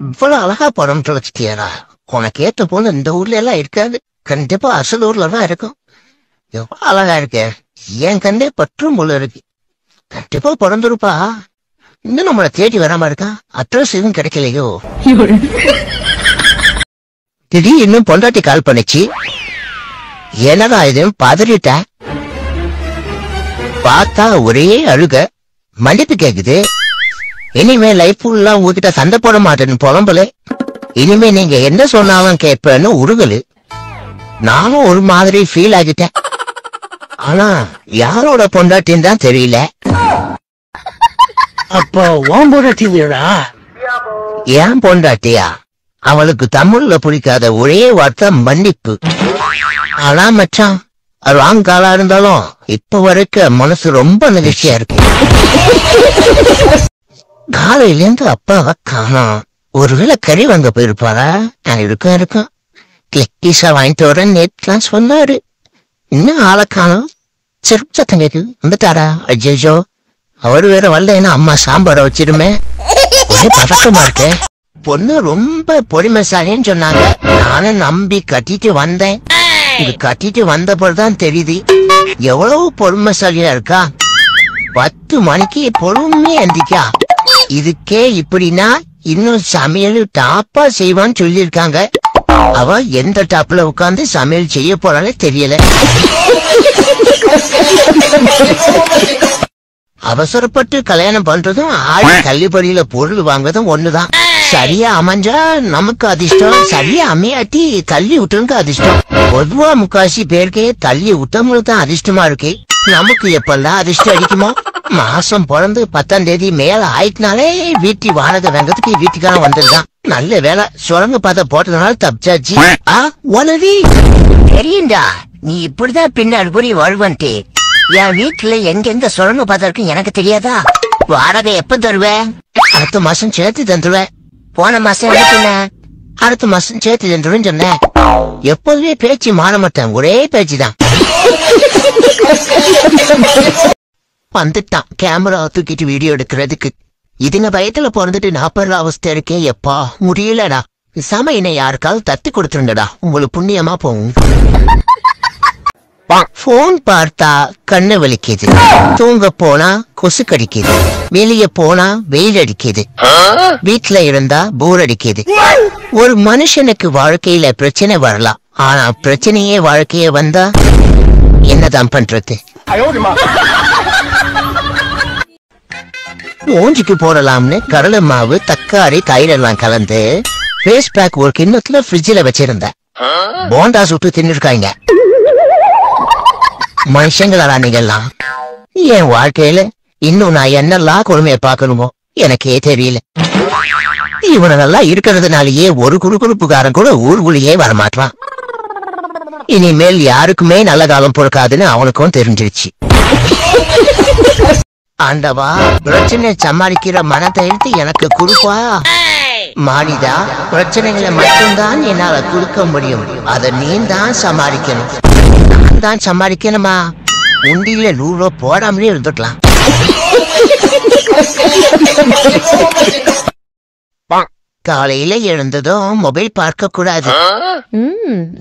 இவ்வளவு அழகா படம் தொலைச்சிட்டியாரா? உனக்கு ஏத்த போல இந்த ஊர்ல எல்லாம் இருக்காது. கண்டிப்பா அசல் ஊர்ல தான் இருக்கும். எவ்வளவு அழகா இருக்க. என் கண்டே பற்றும் போல இருக்கு. கண்டிப்பா பிறந்திருப்பா. இன்னும் நம்மளை தேடி வராம இருக்கா? அட்ரஸ் எதுவும் கிடைக்கலையோ? திடீர்னு இன்னும் பொண்டாட்டி கால் பண்ணிச்சு. என்னடா இது பதறிட்டேன். பார்த்தா ஒரே அழுக, மன்னிப்பு கேக்குது. இனிமே லைஃப் ஃபுல்லா உங்ககிட்ட சண்டை போட மாட்டேன்னு புலம்பல. இனிமே நீங்க என்ன சொன்னாலும் கேட்பேன்னு உருகலு. நானும் ஒரு மாதிரி ஃபீல் ஆகிட்டேன். ஆனா யாரோட பொண்டாட்டின்னு தான் தெரியல. அப்போ உன் பொண்டாட்டியா? ஏன் பொண்டாட்டியா? அவளுக்கு தமிழ்ல பிடிக்காத ஒரே வார்த்தை மன்னிப்பு. ஆனா மச்சான், ராங் காலா இருந்தாலும் இப்ப வரைக்கும் மனசு ரொம்ப நெகிழ்ச்சியா இருக்கு. காலையில இருந்து அப்பாவை காணோம். ஒருவேளை கறி வாங்க போயிருப்பாரா? இருக்கும் கிளிக்கீஸா வாங்கிட்டு வரேன் நேற்றுலாம் சொன்னாரு. இன்னும் ஆளை காணோம். செருப்பு சத்தம் கேக்குது. வந்துட்டாரா? அஜய்ஜோ, அவரு வேற வரலன்னா அம்மா சாம்பாரை வச்சிருமே. ஒரே பதக்கமா இருக்கு. பொண்ணு ரொம்ப பொறுமைசாலின்னு சொன்னாங்க. நானும் நம்பி கட்டிட்டு வந்தேன். இங்க கட்டிட்டு வந்த போதுதான் தெரியுது எவ்வளவு பொறுமைசாலியா இருக்கா. 10 மணிக்கு பொறுமையா எந்திக்கா. இதுக்கே இப்படின்னா இன்னும் சமையல் டாப்பா செய்வான்னு சொல்லியிருக்காங்க. அவ எந்த டாப்ல உட்கார்ந்து சமையல் செய்ய போறாலே தெரியல. அவசரப்பட்டு கல்யாணம் பண்றதும் ஆடி தள்ளுபடியில பொருள் வாங்குறதும் ஒண்ணுதான். சரியா அமைஞ்சா நமக்கு அதிர்ஷ்டம், சரியா அமையாட்டி தள்ளி விட்டுருக்கு அதிர்ஷ்டம். பொதுவா முக்காசி பேருக்கே தள்ளி விட்டவங்களுக்கு தான் அதிர்ஷ்டமா இருக்கு. நமக்கு எப்பெல்லாம் அதிர்ஷ்டம் அடிக்குமோ? மாசம் பிறந்து 10ஆம் தேதி மேல ஆயிட்டுனாலே வீட்டு வாடகை வாங்கிறதுக்கு வீட்டுக்காரன் வந்துருதான். நல்ல வேலை சுரங்க பார்த்த போட்டதுனால தப்பிச்சாச்சு. உனவி தெரியுண்டா, நீ இப்படிதான் பின்னாடி கூறி வாழ்வன்ட்டு. என் வீட்டுல எங்கெங்க சுரங்க பார்த்தா இருக்கு எனக்கு தெரியாதா? வாடகை எப்ப தருவேன்? அடுத்த மாசம் சேர்த்து தந்துருவேன். போன மாசம் என்ன? அடுத்த மாசம் சேர்த்து தந்துருவேன்னு சொன்னேன். எப்போதுமே பேச்சு மாற மாட்டேன், ஒரே பேச்சுதான். வந்துட்டான் கேமரா தூக்கிட்டு வீடியோ எடுக்கிறதுக்கு. இதுங்க பயத்துல பிறந்துட்டு 40 அவஸ்தை இருக்கே. எப்பா முடியலடா. சமையனை யாருக்காவது தத்து கொடுத்துருங்கடா, உங்களுக்கு புண்ணியமா போகும். போன் பார்த்தா கண்ணு வலிக்குது, தூங்க போனா கொசு கடிக்குது, வெளியே போனா வெயில் அடிக்குது, வீட்டுல இருந்தா போர் அடிக்குது. ஒரு மனுஷனுக்கு வாழ்க்கையில பிரச்சனை வரலாம், ஆனா பிரச்சனையே வாழ்க்கைய வந்தா என்னதான் பண்றது? மூஞ்சிக்கு போடலாம்னு கடலை மாவு, தக்காளி, தயிரெல்லாம் கலந்து ஃபேஸ் பேக் ஒரு கிண்ணத்துல ஃப்ரிட்ஜில் வச்சிருந்தேன். போண்டா சுட்டு தின்னுருக்காங்க. மனுஷங்களா நீங்கெல்லாம்? என் வாழ்க்கையில இன்னும் நான் என்னெல்லாம் கொடுமையை பார்க்கணுமோ எனக்கே தெரியல. இவனை நல்லா இருக்கிறதுனாலயே ஒரு குறுகுறுப்புக்காரன் கூட ஊருக்குள்ளேயே வரமாட்டான். இனிமேல் யாருக்குமே நல்ல காலம் பொறுக்காதுன்னு அவனுக்கும் தெரிஞ்சிருச்சு. ஆண்டவா, பிரச்சனை சமாளிக்கிற மனதைத்து எனக்கு கொடுப்பா. மாடிதா, பிரச்சனைகளை மட்டும்தான் என்னால கொடுக்க முடியும். அதை நீ தான் சமாளிக்கணும். நான் தான் சமாளிக்கணுமா? உண்டியில 100 ரூபா போடாமலே இருந்துக்கலாம். காலையில எழுந்ததும் மொபைல் பார்க்க கூடாது.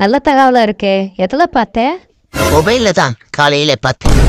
நல்ல தகவலா இருக்கே. எதுல பார்த்த? மொபைல்ல தான் காலையில பார்த்தேன்.